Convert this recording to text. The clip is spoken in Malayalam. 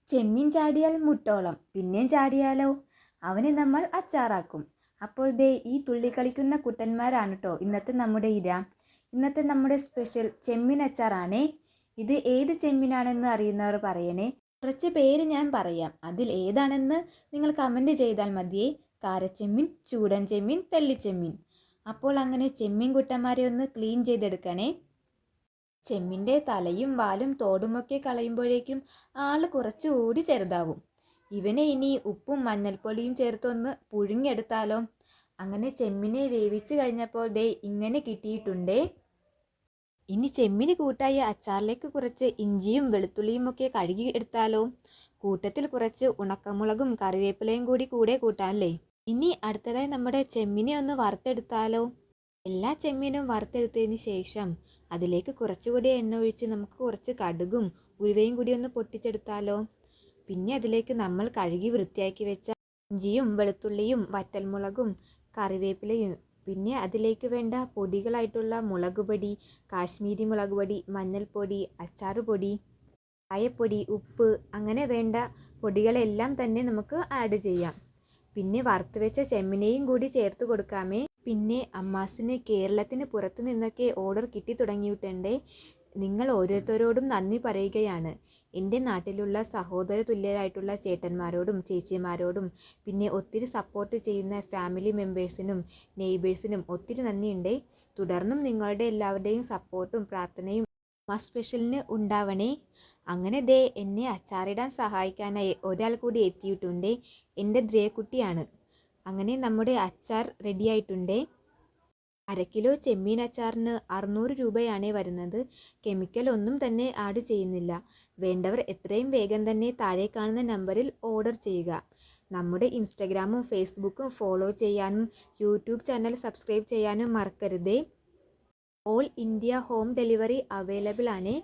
ചെമ്മീൻ ചാടിയാൽ മുട്ടോളം പിന്നെയും ചാടിയാലോ? അവനെ നമ്മൾ അച്ചാറാക്കും. അപ്പോൾ ദേ ഈ തുള്ളിക്കളിക്കുന്ന കുട്ടന്മാരാണ് കേട്ടോ ഇന്നത്തെ നമ്മുടെ ഇര. ഇന്നത്തെ നമ്മുടെ സ്പെഷ്യൽ ചെമ്മീൻ അച്ചാറാണേ. ഇത് ഏത് ചെമ്മീനാണെന്ന് അറിയുന്നവർ പറയണേ. കുറച്ച് പേര് ഞാൻ പറയാം, അതിൽ ഏതാണെന്ന് നിങ്ങൾ കമൻറ്റ് ചെയ്താൽ മതിയേ. കാരച്ചെമ്മീൻ, ചൂടൻ ചെമ്മീൻ, തെള്ളിച്ചെമ്മീൻ. അപ്പോൾ അങ്ങനെ ചെമ്മീൻ കുട്ടന്മാരെ ഒന്ന് ക്ലീൻ ചെയ്തെടുക്കണേ. ചെമ്മിൻ്റെ തലയും വാലും തോടുമൊക്കെ കളയുമ്പോഴേക്കും ആൾ കുറച്ചുകൂടി ചെറുതാവും. ഇവനെ ഇനി ഉപ്പും മഞ്ഞൾപ്പൊടിയും ചേർത്തൊന്ന് പുഴുങ്ങിയെടുത്താലോ? അങ്ങനെ ചെമ്മിനെ വേവിച്ച് കഴിഞ്ഞപ്പോൾ ദേ ഇങ്ങനെ കിട്ടിയിട്ടുണ്ടേ. ഇനി ചെമ്മിന് കൂട്ടായ അച്ചാറിലേക്ക് കുറച്ച് ഇഞ്ചിയും വെളുത്തുള്ളിയും ഒക്കെ കഴുകി എടുത്താലോ? കൂട്ടത്തിൽ കുറച്ച് ഉണക്കമുളകും കറിവേപ്പിലയും കൂടെ കൂട്ടാനല്ലേ. ഇനി അടുത്തതായി നമ്മുടെ ചെമ്മിനെ ഒന്ന് വറുത്തെടുത്താലോ? എല്ലാ ചെമ്മീനും വറുത്തെടുത്തതിന് ശേഷം അതിലേക്ക് കുറച്ചുകൂടി എണ്ണ ഒഴിച്ച് നമുക്ക് കുറച്ച് കടുകും ഉലുവയും കൂടി ഒന്ന് പൊട്ടിച്ചെടുത്താലോ? പിന്നെ അതിലേക്ക് നമ്മൾ കഴുകി വൃത്തിയാക്കി വെച്ച ഇഞ്ചിയും വെളുത്തുള്ളിയും വറ്റൽമുളകും കറിവേപ്പിലയും പിന്നെ അതിലേക്ക് വേണ്ട പൊടികളായിട്ടുള്ള മുളക് പൊടി, കാശ്മീരി മുളക് പൊടി, മഞ്ഞൾപ്പൊടി, അച്ചാറുപൊടി, കായപ്പൊടി, ഉപ്പ് അങ്ങനെ വേണ്ട പൊടികളെല്ലാം തന്നെ നമുക്ക് ആഡ് ചെയ്യാം. പിന്നെ വറുത്ത് വെച്ച ചെമ്മിനെയും കൂടി ചേർത്ത് കൊടുക്കാമേ. പിന്നെ അമ്മാസിന് കേരളത്തിന് പുറത്തു നിന്നൊക്കെ ഓർഡർ കിട്ടി തുടങ്ങിയിട്ടുണ്ട്. നിങ്ങൾ ഓരോരുത്തരോടും നന്ദി പറയുകയാണ്. എൻ്റെ നാട്ടിലുള്ള സഹോദര തുല്യരായിട്ടുള്ള ചേട്ടന്മാരോടും ചേച്ചിമാരോടും പിന്നെ ഒത്തിരി സപ്പോർട്ട് ചെയ്യുന്ന ഫാമിലി മെമ്പേഴ്സിനും നെയ്ബേഴ്സിനും ഒത്തിരി നന്ദിയുണ്ട്. തുടർന്നും നിങ്ങളുടെ എല്ലാവരുടെയും സപ്പോർട്ടും പ്രാർത്ഥനയും സ്പെഷ്യലിന് ഉണ്ടാവണേ. അങ്ങനെ ദേ എന്നെ അച്ചാറിടാൻ സഹായിക്കാനായി ഒരാൾ കൂടി എത്തിയിട്ടുണ്ട്. എൻ്റെ ദ്രേക്കുട്ടിയാണ്. അങ്ങനെ നമ്മുടെ അച്ചാർ റെഡിയായിട്ടുണ്ട്. 1/2 കിലോ ചെമ്മീൻ അച്ചാറിന് 600 രൂപയാണ് വരുന്നത്. കെമിക്കൽ ഒന്നും തന്നെ ആഡ് ചെയ്യുന്നില്ല. വേണ്ടവർ എത്രയും വേഗം തന്നെ താഴെ കാണുന്ന നമ്പറിൽ ഓർഡർ ചെയ്യുക. നമ്മുടെ ഇൻസ്റ്റഗ്രാമും ഫേസ്ബുക്കും ഫോളോ ചെയ്യാനും യൂട്യൂബ് ചാനൽ സബ്സ്ക്രൈബ് ചെയ്യാനും മറക്കരുതേ. All India home delivery available ആണ്.